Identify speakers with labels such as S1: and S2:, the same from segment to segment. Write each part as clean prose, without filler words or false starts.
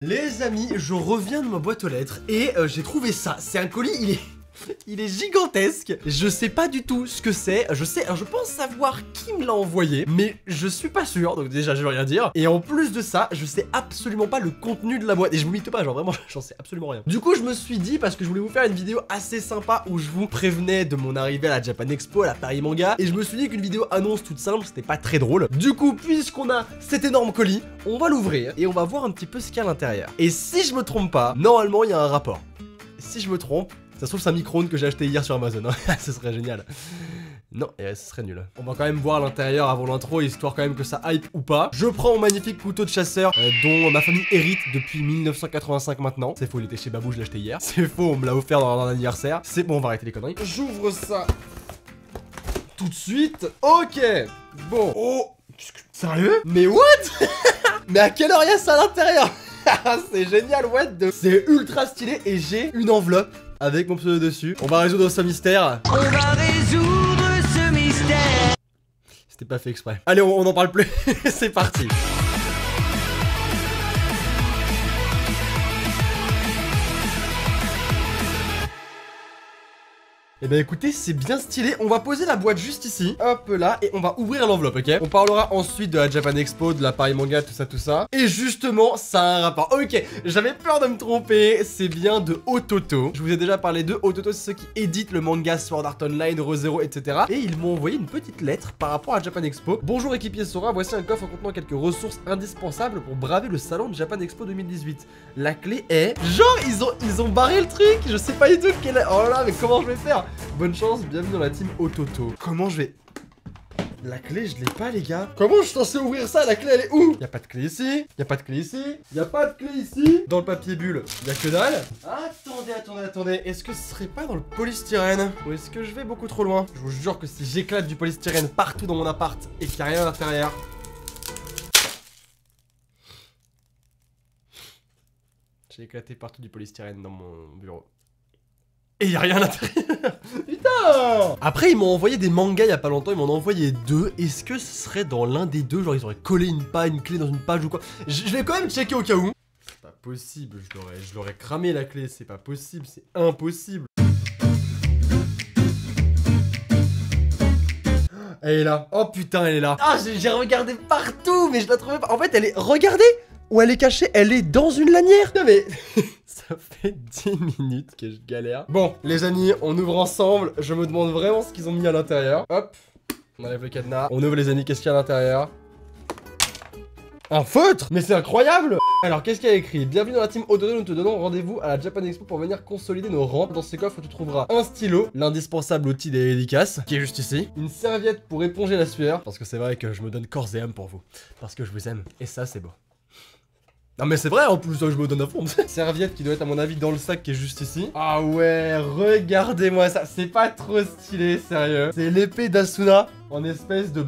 S1: Les amis, je reviens de ma boîte aux lettres et j'ai trouvé ça. C'est un colis, il est gigantesque. Je sais pas du tout ce que c'est. Je pense savoir qui me l'a envoyé, mais je suis pas sûr. Donc déjà, je vais rien dire. Et en plus de ça, je sais absolument pas le contenu de la boîte. Et je vous mythe pas, genre vraiment, j'en sais absolument rien. Du coup, je me suis dit, parce que je voulais vous faire une vidéo assez sympa où je vous prévenais de mon arrivée à la Japan Expo, à la Paris Manga. Et je me suis dit qu'une vidéo annonce toute simple, c'était pas très drôle. Du coup, puisqu'on a cet énorme colis, on va l'ouvrir et on va voir un petit peu ce qu'il y a à l'intérieur. Et si je me trompe pas, normalement, il y a un rapport. Si je me trompe, ça se trouve c'est un micro-ondes que j'ai acheté hier sur Amazon, hein. Ce serait génial. Non, ce serait nul. On va quand même voir l'intérieur avant l'intro, histoire quand même que ça hype ou pas. Je prends mon magnifique couteau de chasseur dont ma famille hérite depuis 1985 maintenant. C'est faux, il était chez Babou, je l'ai acheté hier. C'est faux, on me l'a offert dans un anniversaire. C'est bon, on va arrêter les conneries. J'ouvre ça tout de suite. Ok. Bon. Oh. Sérieux? Mais what? Mais à quelle heure il y a ça à l'intérieur? C'est génial, what the... C'est ultra stylé et j'ai une enveloppe avec mon pseudo dessus. On va résoudre ce mystère.
S2: On va résoudre ce mystère.
S1: C'était pas fait exprès. Allez, on n'en parle plus. C'est parti. Eh ben écoutez, c'est bien stylé. On va poser la boîte juste ici, hop là, et on va ouvrir l'enveloppe, ok? On parlera ensuite de la Japan Expo, de la Paris Manga, tout ça. Et justement, ça a un rapport. Ok, j'avais peur de me tromper. C'est bien de Ototo. Je vous ai déjà parlé de Ototo, c'est ceux qui éditent le manga Sword Art Online, Re:Zero, etc. Et ils m'ont envoyé une petite lettre par rapport à Japan Expo. Bonjour équipier Sora, voici un coffre contenant quelques ressources indispensables pour braver le salon de Japan Expo 2018. La clé est... Genre, ils ont barré le truc. Je sais pas du tout quelle... Oh là là, mais comment je vais faire? Bonne chance, bienvenue dans la team Ototo. Comment je vais... La clé, je l'ai pas, les gars. Comment je suis censé ouvrir ça? La clé, elle est où? Y'a pas de clé ici. Y'a pas de clé ici. Y'a pas de clé ici. Dans le papier bulle, y'a que dalle. Attendez. Est-ce que ce serait pas dans le polystyrène? Ou est-ce que je vais beaucoup trop loin? Je vous jure que si j'éclate du polystyrène partout dans mon appart et qu'il y a rien à l'intérieur... J'ai éclaté partout du polystyrène dans mon bureau. Et y'a rien à l'intérieur. Putain. Après ils m'ont envoyé des mangas il y a pas longtemps. Ils m'en ont envoyé deux. Est-ce que ce serait dans l'un des deux? Genre ils auraient collé une clé dans une page ou quoi? Je vais quand même checker au cas où. C'est pas possible, je l'aurais cramé la clé. C'est pas possible, c'est impossible. Elle est là. Oh putain, elle est là. Ah, j'ai regardé partout, mais je la trouvais pas. En fait, elle est... Regardez où elle est cachée. Elle est dans une lanière. Non mais... Ça fait 10 minutes que je galère. Bon, les amis, on ouvre ensemble. Je me demande vraiment ce qu'ils ont mis à l'intérieur. Hop, on enlève le cadenas. On ouvre, les amis, qu'est-ce qu'il y a à l'intérieur? Un feutre? Mais c'est incroyable! Alors, qu'est-ce qu'il y a écrit? Bienvenue dans la team Ototo, nous te donnons rendez-vous à la Japan Expo pour venir consolider nos rangs. Dans ces coffres, tu trouveras un stylo, l'indispensable outil des dédicaces, qui est juste ici. Une serviette pour éponger la sueur, parce que c'est vrai que je me donne corps et âme pour vous. Parce que je vous aime. Et ça, c'est beau. Non mais c'est vrai, en plus je me donne à fond. Serviette qui doit être à mon avis dans le sac qui est juste ici. Ah ouais, regardez-moi ça, c'est pas trop stylé, sérieux. C'est l'épée d'Asuna en espèce de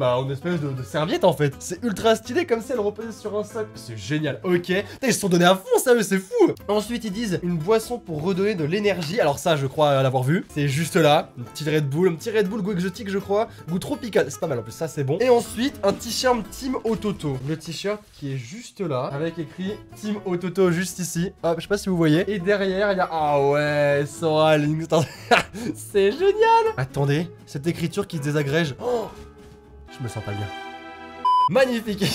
S1: serviette en fait. C'est ultra stylé comme si elle reposait sur un sac. C'est génial, ok. Putain, ils se sont donnés à fond, sérieux, c'est fou. Ensuite ils disent une boisson pour redonner de l'énergie. Alors ça je crois l'avoir vu. C'est juste là, une petite Red Bull, un petit Red Bull goût exotique je crois. Goût tropical, c'est pas mal en plus, ça c'est bon. Et ensuite un t-shirt Team Ototo. Le t-shirt qui est juste là, avec écrit Team Ototo juste ici. Hop, je sais pas si vous voyez. Et derrière il y a... Ah ouais, Sora Link. C'est génial. Attendez, cette écriture qui se désagrège. Oh, je me sens pas bien. Magnifique.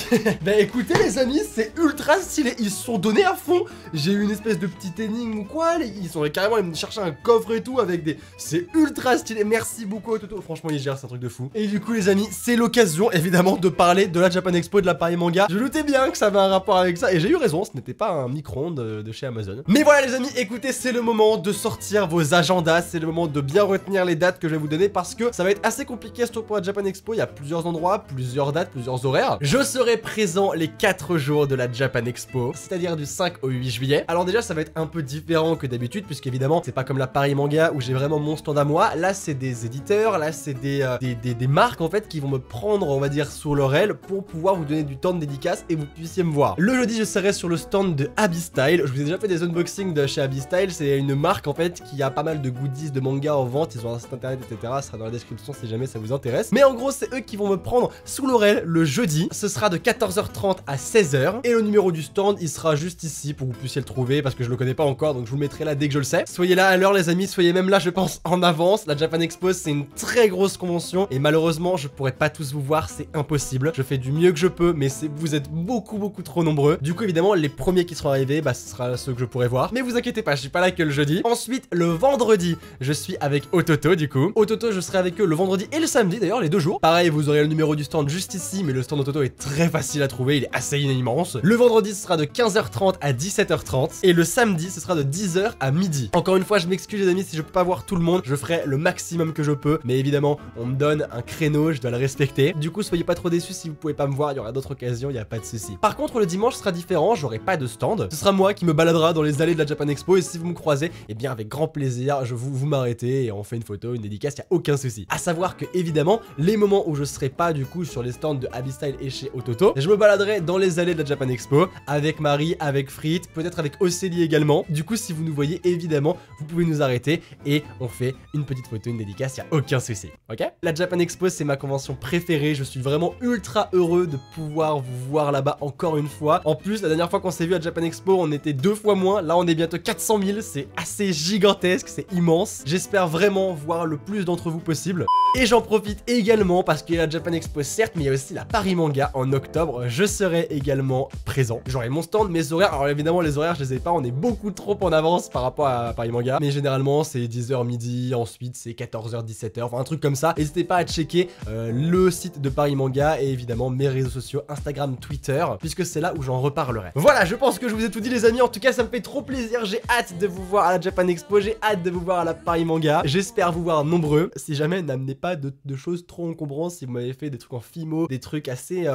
S1: Bah écoutez les amis, c'est ultra stylé. Ils se sont donnés à fond. J'ai eu une espèce de petite énigme ou quoi. Ils sont carrément allés me chercher un coffre et tout avec des... C'est ultra stylé. Merci beaucoup Ototo. Franchement ils gèrent, c'est un truc de fou. Et du coup les amis, c'est l'occasion évidemment de parler de la Japan Expo et de la Paris Manga. Je doutais bien que ça avait un rapport avec ça. Et j'ai eu raison, ce n'était pas un micro-ondes de chez Amazon. Mais voilà les amis, écoutez, c'est le moment de sortir vos agendas. C'est le moment de bien retenir les dates que je vais vous donner. Parce que ça va être assez compliqué ce tour pour la Japan Expo. Il y a plusieurs endroits, plusieurs dates, plusieurs horaires. Je serai présent les 4 jours de la Japan Expo, c'est-à-dire du 5 au 8 juillet. Alors déjà ça va être un peu différent que d'habitude, puisqu'évidemment c'est pas comme la Paris Manga où j'ai vraiment mon stand à moi. Là c'est des éditeurs, là c'est des marques en fait qui vont me prendre on va dire sous leur aile pour pouvoir vous donner du temps de dédicace et vous puissiez me voir. Le jeudi je serai sur le stand de Abystyle. Je vous ai déjà fait des unboxings de chez Abystyle. C'est une marque en fait qui a pas mal de goodies de manga en vente. Ils ont un site internet etc. Ça sera dans la description si jamais ça vous intéresse. Mais en gros c'est eux qui vont me prendre sous leur aile le jeudi jeudi, ce sera de 14h30 à 16h. Et le numéro du stand, il sera juste ici pour que vous puissiez le trouver parce que je le connais pas encore, donc je vous le mettrai là dès que je le sais. Soyez là à l'heure les amis, soyez même là je pense en avance. La Japan Expo c'est une très grosse convention et malheureusement je pourrais pas tous vous voir, c'est impossible. Je fais du mieux que je peux mais vous êtes beaucoup trop nombreux. Du coup évidemment les premiers qui seront arrivés, bah ce sera ceux que je pourrai voir. Mais vous inquiétez pas, je suis pas là que le jeudi. Ensuite le vendredi, je suis avec Ototo du coup. Ototo je serai avec eux le vendredi et le samedi d'ailleurs, les 2 jours. Pareil, vous aurez le numéro du stand juste ici, mais le stand d'Ototo est très facile à trouver, il est assez immense. Le vendredi ce sera de 15h30 à 17h30 et le samedi ce sera de 10h à midi. Encore une fois je m'excuse les amis si je peux pas voir tout le monde, je ferai le maximum que je peux, mais évidemment on me donne un créneau, je dois le respecter. Du coup soyez pas trop déçus si vous pouvez pas me voir, il y aura d'autres occasions, il y a pas de souci. Par contre le dimanche sera différent, j'aurai pas de stand. Ce sera moi qui me baladera dans les allées de la Japan Expo et si vous me croisez, eh bien avec grand plaisir, vous m'arrêtez et on fait une photo, une dédicace, il y a aucun souci. À savoir que évidemment, les moments où je serai pas du coup sur les stands de Abby-Style et chez Ototo, je me baladerai dans les allées de la Japan Expo avec Marie, avec Frit, peut-être avec Océlie également. Du coup si vous nous voyez évidemment, vous pouvez nous arrêter et on fait une petite photo, une dédicace, il y a aucun souci. Ok? La Japan Expo c'est ma convention préférée, je suis vraiment ultra heureux de pouvoir vous voir là-bas encore une fois. En plus la dernière fois qu'on s'est vu à Japan Expo on était 2 fois moins, là on est bientôt 400 000, c'est assez gigantesque, c'est immense. J'espère vraiment voir le plus d'entre vous possible. Et j'en profite également parce qu'il y a la Japan Expo certes, mais il y a aussi la Paris Manga en octobre. Je serai également présent. J'aurai mon stand, mes horaires. Alors évidemment les horaires je les ai pas, on est beaucoup trop en avance par rapport à Paris Manga. Mais généralement c'est 10h midi, ensuite c'est 14h 17h, enfin un truc comme ça. N'hésitez pas à checker le site de Paris Manga et évidemment mes réseaux sociaux Instagram, Twitter, puisque c'est là où j'en reparlerai. Voilà, je pense que je vous ai tout dit les amis. En tout cas ça me fait trop plaisir, j'ai hâte de vous voir à la Japan Expo, j'ai hâte de vous voir à la Paris Manga. J'espère vous voir nombreux. Si jamais n'amenez pas de choses trop encombrantes, si vous m'avez fait des trucs en fimo, des trucs assez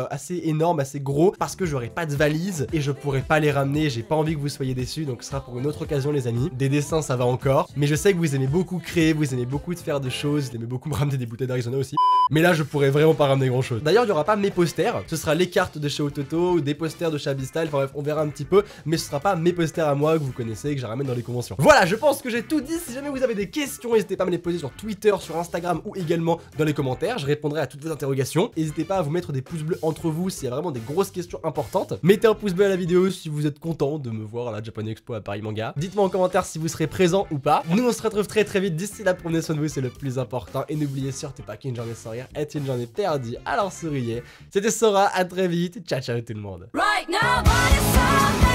S1: énormes, assez gros, parce que j'aurai pas de valise et je pourrai pas les ramener, j'ai pas envie que vous soyez déçus, donc ce sera pour une autre occasion les amis. Des dessins ça va encore, mais je sais que vous aimez beaucoup créer, vous aimez beaucoup de faire des choses, vous aimez beaucoup me ramener des bouteilles d'Arizona aussi. Mais là je pourrais vraiment pas ramener grand chose. D'ailleurs il y aura pas mes posters, ce sera les cartes de chez Ototo ou des posters de chez Abby-Style, enfin bref on verra un petit peu, mais ce sera pas mes posters à moi que vous connaissez, que je ramène dans les conventions. Voilà, je pense que j'ai tout dit. Si jamais vous avez des questions, n'hésitez pas à me les poser sur Twitter, sur Instagram ou également dans les commentaires, je répondrai à toutes vos interrogations. N'hésitez pas à vous mettre des pouces bleus entre vous s'il y a vraiment des grosses questions importantes. Mettez un pouce bleu à la vidéo si vous êtes content de me voir à la Japan Expo à Paris Manga. Dites-moi en commentaire si vous serez présent ou pas. Nous on se retrouve très vite, d'ici là prenez soin de vous, c'est le plus important. Et n'oubliez surtout pas qu'une journée sans rire est une journée perdue, alors souriez. C'était Sora, à très vite, ciao tout le monde. Right now,